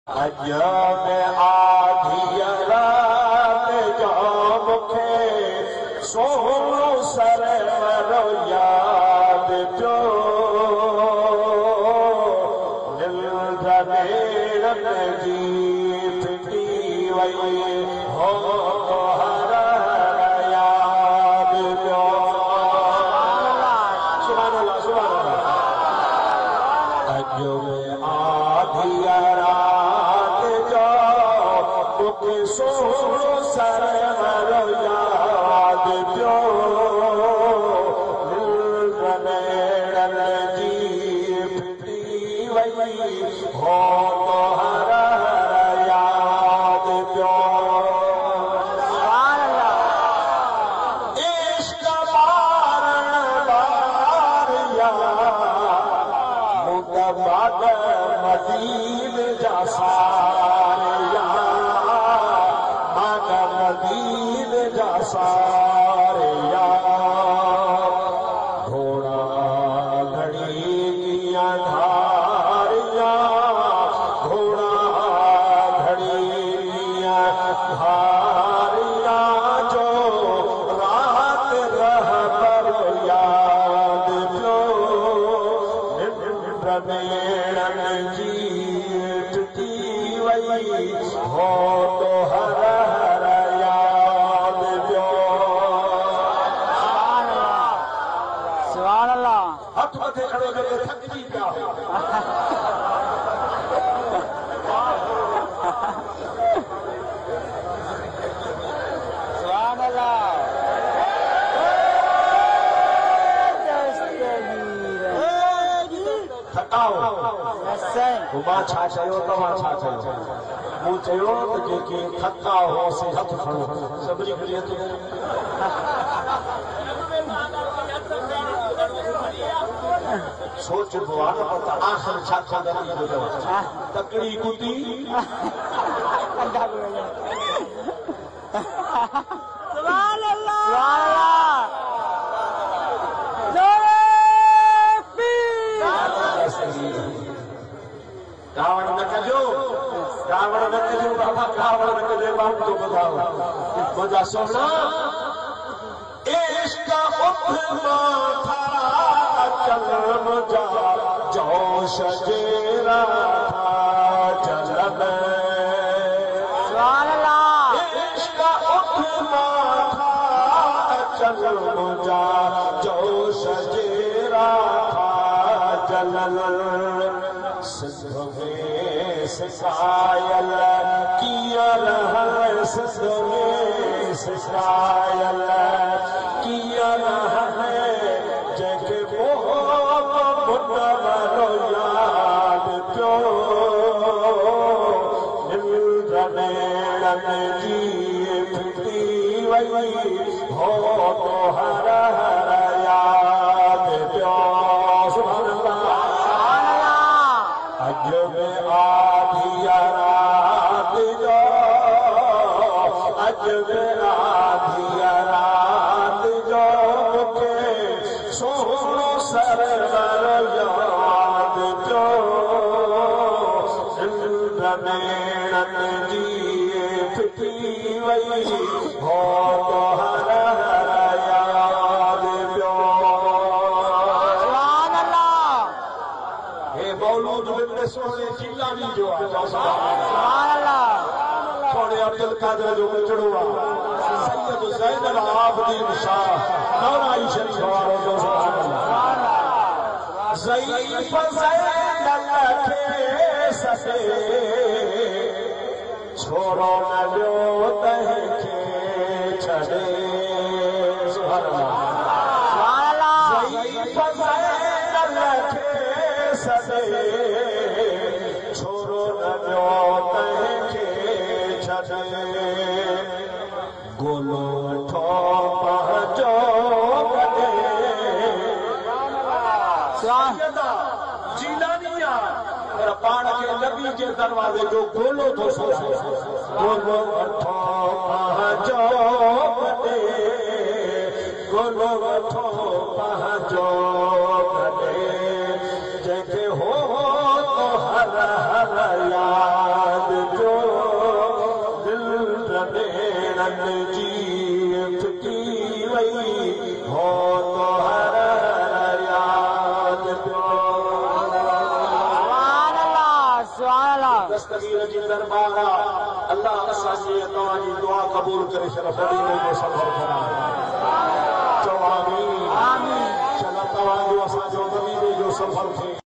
अजब आधी रात जो मुखे सोहणो सरवरो याद पियो निंड नेरन जी फिटी वई हो हर याद पियो। सुभान अल्लाह सुभान अल्लाह। अजब आधी सोहणो सरवरो याद पियो निंड नेरन जी फिटी वई हो हर याद पियो। इश्क बारण बारिया मुतबाद मदीन जा सारिया मदीन जा सारिया घोड़ा घड़ी किया धारिया घोड़ा घड़ी किया धारिया जो रात रह पर याद पियो निंड नेरन जी फिटी वई हो तो हर खड़ो जो थकजी पिया सुभान अल्लाह। थकाओ मां छा चयो तव्हां छा चयो मूं चयो त जेके थका होसीं हथ खणो सभिनी खणी हथ सोचबो आहे त आख़िर छा कंदड़ी तकड़ी कुती सुभान अल्लाह गावण न कजो बाबा गावण न कजो माण्हू थो ॿुधायो मुंहिंजा सोना इश्क उथंदो था चलम जा जोश जेरा था चलम इश्क उथंदो था चलम जा जोश जेरा था जलल सिंध में सिसायल किया रहल सिंध में सिसायल किया रहल जंहिंखे मुंडवरो याद पियो निंड नेरन जी फिटी वई हो तो हर याद पियो। सुभान अल्लाह। अजब आधी रात जो अजब आधी रात जो मुखे सोहणो सरवरो याद पियो निंड नेरन जी फिटी वई हो तो हर याद पियो। सुभान अल्लाह। हे मौलूद बिन सोहणे जिलानी जो सुभान अल्लाह। सोहणे अब्दुल कादिर जो बचड़ो आहे सैयद ज़ैनुल आबिदीन शाह नौराई शरीफ वारो जो सुभान अल्लाह। ज़ईफ़ ज़ैनल खे ससे छोरो न ॾियो तंहिंखे छॾे सुभान अल्लाह। ज़ईफ़ ज़ैनल खे ससे छोरो न ॾियो तंहिंखे छॾे गोलो वठो पंहिंजो कॾे जीलानी आहे पर पाण खे नबी जे दरवाज़े जो गोलो थो सोचे गोलो वठो पंहिंजो कॾे गोलो वठो पंहिंजो कॾे जंहिंखे हो तो हर हर याद नैनन जी फिटी वई हो तो हर याद दस्तगीर जी दरबार अल्लाह असांजी तव्हांजी दुआ क़बूल करे छॾ मदीने जो सफ़र कराए चओ आमीन चलो तव्हांजो असांजो मदीने जो सफ़र थिए